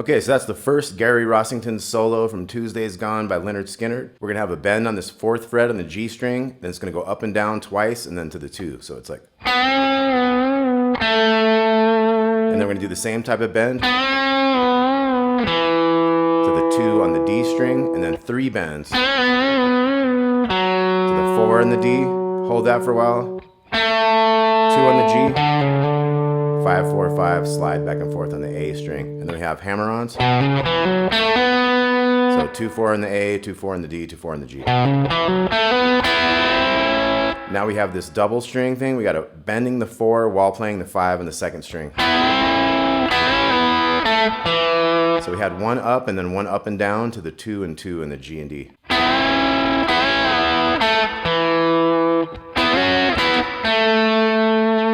Okay, so that's the first Gary Rossington solo from Tuesdays Gone by LYNYRD SKYNYRD. We're gonna have a bend on this 4th fret on the G string, then it's gonna go up and down twice, and then to the 2. So it's like, and then we're gonna do the same type of bend to the 2 on the D string, and then 3 bends to the 4 on the D. Hold that for a while. 2 on the G. 5, 4, 5, slide back and forth on the A string. And then we have hammer-ons. So 2, 4 on the A, 2, 4 on the D, 2, 4 on the G. Now we have this double string thing. We got to bending the 4 while playing the 5 on the 2nd string. So we had 1 up and then 1 up and down to the 2 and 2 in the G and D.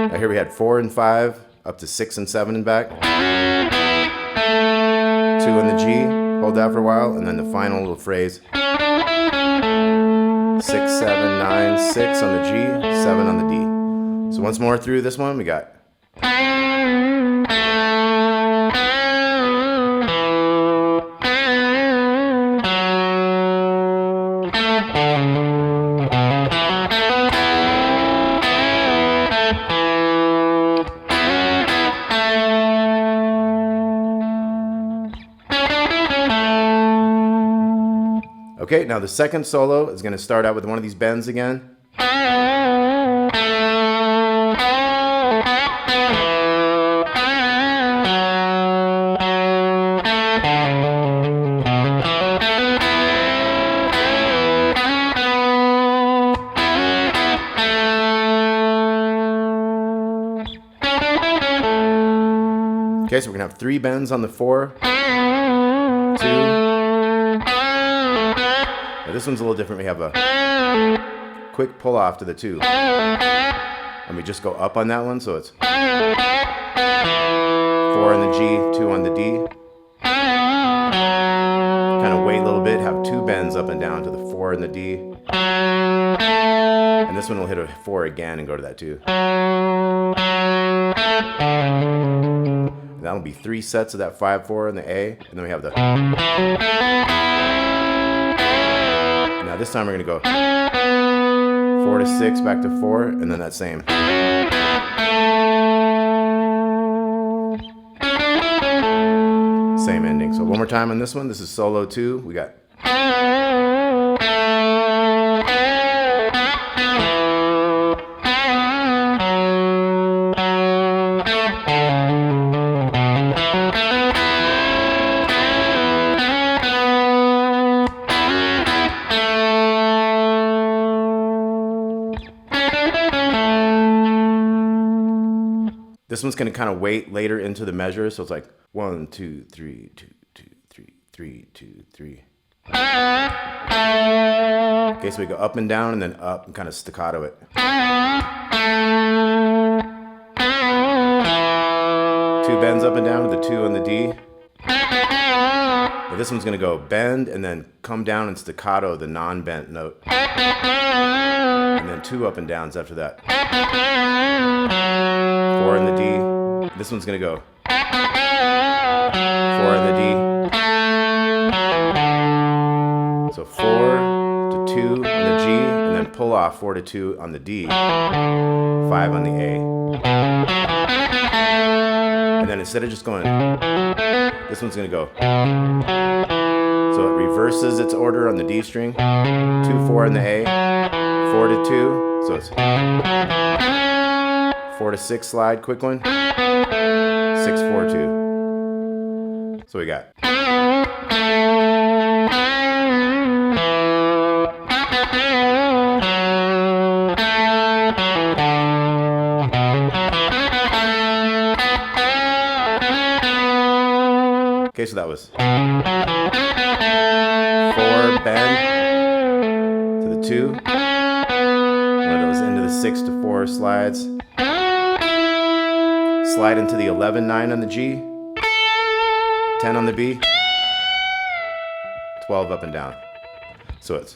Now here we had 4 and 5. Up to 6 and 7 and back. 2 on the G, hold that for a while, and then the final little phrase. 6, 7, 9, 6 on the G, 7 on the D. So once more through this one, we got. Okay, now the second solo is going to start out with one of these bends again. Okay, so we're going to have 3 bends on the 4, 2. This one's a little different. We have a quick pull off to the 2. And we just go up on that one, so it's 4 on the G, 2 on the D. Kind of wait a little bit, have 2 bends up and down to the 4 and the D. And this one will hit a 4 again and go to that 2. And that'll be 3 sets of that 5, 4 in the A. And then we have the. Now this time we're going to go 4 to 6, back to 4, and then that same. Same ending. So one more time on this one. This is solo 2. We got. This one's going to kind of wait later into the measure, so it's like 1, 2, 3, 2, 2, 3, 3, 2, 3. Okay, so we go up and down and then up and kind of staccato it. 2 bends up and down to the 2 on the D. But this one's going to go bend and then come down and staccato the non-bent note. And then 2 up and downs after that. 4 in the D. This one's going to go 4 in the D. So 4 to 2 on the G, and then pull off 4 to 2 on the D, 5 on the A. And then instead of just going, this one's going to go. So it reverses its order on the D string. 2, 4 in the A, 4 to 2. So it's 4 to 6 slide, quick one. 6, 4, 2. So we got. Okay, so that was 4 bend to the 2. One of those into the 6 to 4 slides. Slide into the 11, 9 on the G, 10 on the B, 12 up and down. So it's.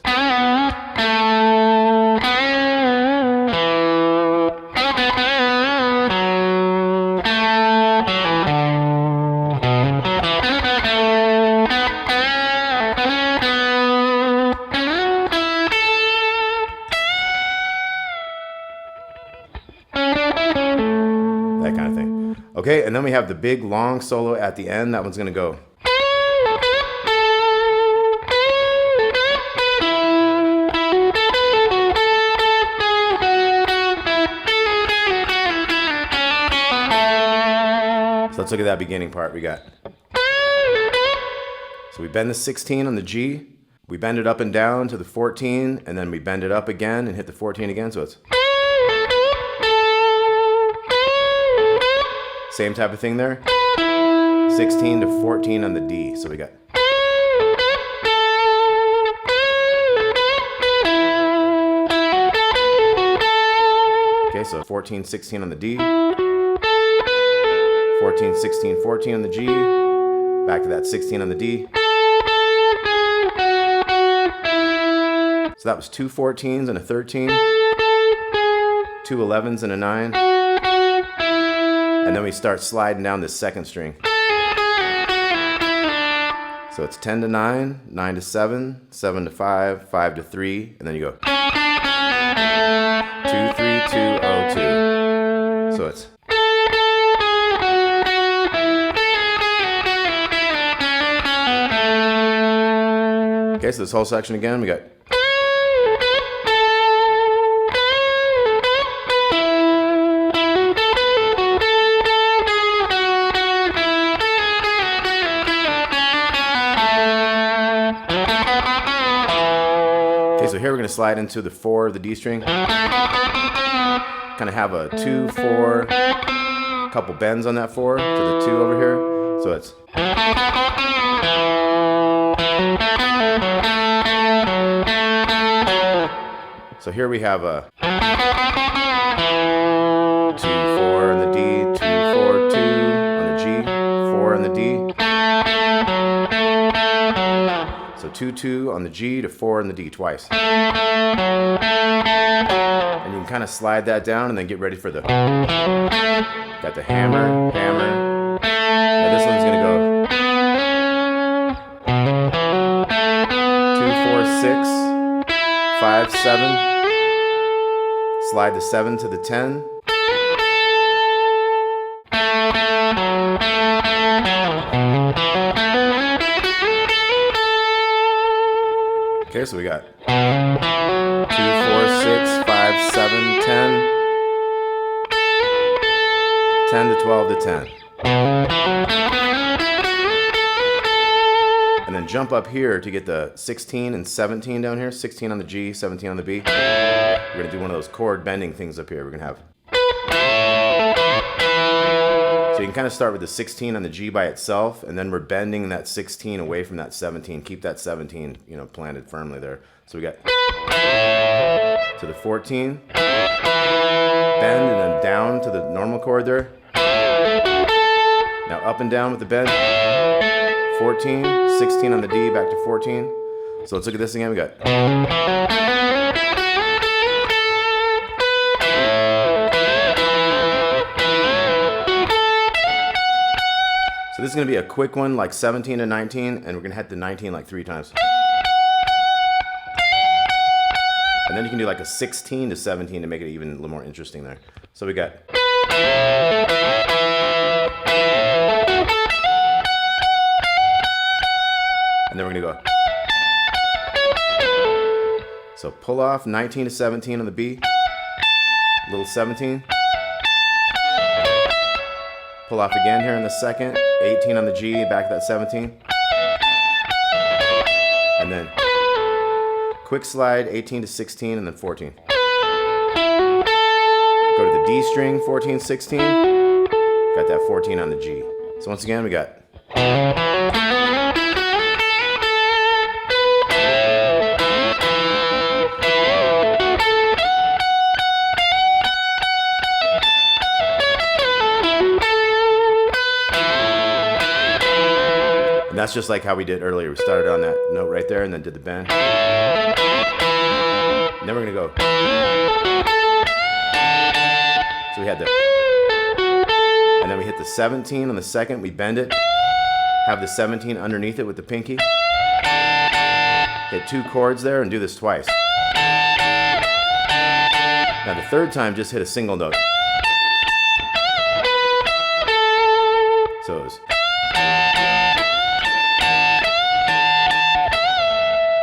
Okay, and then we have the big long solo at the end. That one's gonna go. So let's look at that beginning part we got. So we bend the 16 on the G, we bend it up and down to the 14, and then we bend it up again and hit the 14 again, so it's same type of thing there. 16 to 14 on the D, so we got. Okay, so 14, 16 on the D, 14, 16, 14 on the G, back to that 16 on the D. So that was 2 14s and a 13, 2 11s and a 9, and then we start sliding down this second string. So it's 10 to 9, 9 to 7, 7 to 5, 5 to 3, and then you go 2 3 2 0 2. So it's. Okay, so this whole section again, we got. Okay, so here we're going to slide into the 4 of the D string. Kind of have a 2 4, couple bends on that 4 to the 2 over here. So it's. So here we have a 2 4 on the D, 2 4 2 on the G, 4 on the D. So 2 2 on the G to 4 on the D twice. And you can kind of slide that down and then get ready for the. Got the hammer, hammer. Now this one's gonna go 2 4 6, 5 7. Slide the 7 to the 10. Okay, so we got 2 4 6 5 7 10, 10 to 12 to 10. And then jump up here to get the 16 and 17 down here. 16 on the G, 17 on the B. We're going to do one of those chord bending things up here. We're going to have. So you can kind of start with the 16 on the G by itself, and then we're bending that 16 away from that 17. Keep that 17, planted firmly there. So we got to the 14, bend and then down to the normal chord there. Now up and down with the bend. 14, 16 on the D, back to 14. So let's look at this again. We got. So this is going to be a quick one, like 17 to 19, and we're going to hit the 19 like 3 times. And then you can do like a 16 to 17 to make it even a little more interesting there. So we got. And then we're going to go. So pull off 19 to 17 on the B. Little 17. Pull off again here in the second. 18 on the G, back to that 17. And then quick slide, 18 to 16, and then 14. Go to the D string, 14, 16. Got that 14 on the G. So once again, we got. And that's just like how we did earlier. We started on that note right there and then did the bend. And then we're going to go. So we had the. And then we hit the 17 on the second. We bend it. Have the 17 underneath it with the pinky. Hit 2 chords there and do this twice. Now the third time, just hit a single note. So it was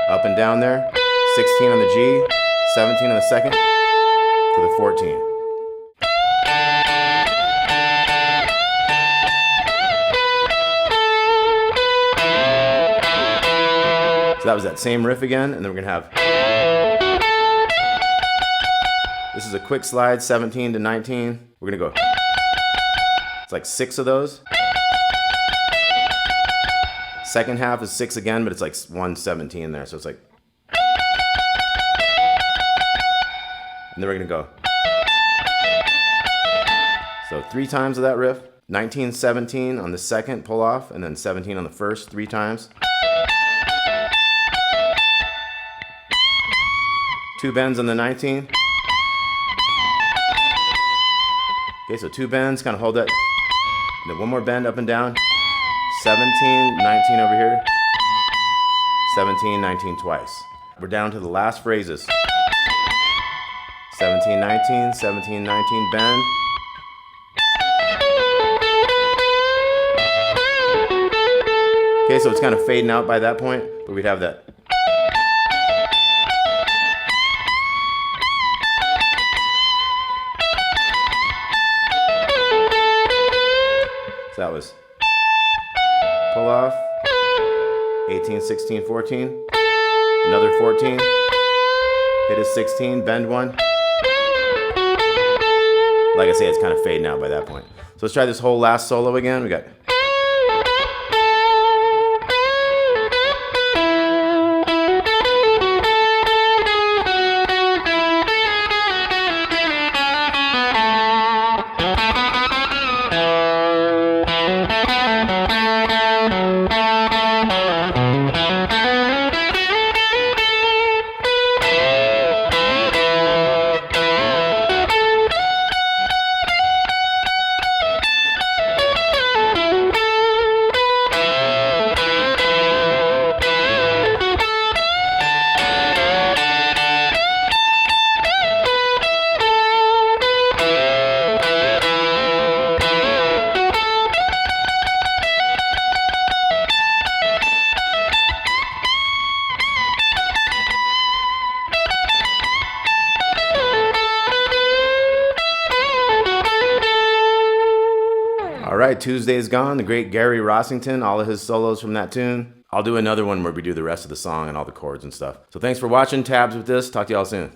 up and down there, 16 on the G, 17 on the second, to the 14. So that was that same riff again, and then we're gonna have, this is a quick slide, 17 to 19. We're gonna go, it's like 6 of those. Second half is 6 again, but it's like 117 there, so it's like, and then we're gonna go. So 3 times of that riff, 19, 17 on the second pull off, and then 17 on the first, 3 times. 2 bends on the 19. Okay, so 2 bends, kind of hold that. And then 1 more bend up and down. 17, 19 over here. 17, 19 twice. We're down to the last phrases. 17, 19, 17, 19, bend. Okay, so it's kind of fading out by that point, but we'd have that. So that was pull off, 18, 16, 14, another 14, hit a 16, bend 1. Like I say, it's kind of fading out by that point. So let's try this whole last solo again. We got. All right, Tuesday's gone. The great Gary Rossington, all of his solos from that tune. I'll do another one where we do the rest of the song and all the chords and stuff. So thanks for watching. Tabs with this. Talk to y'all soon.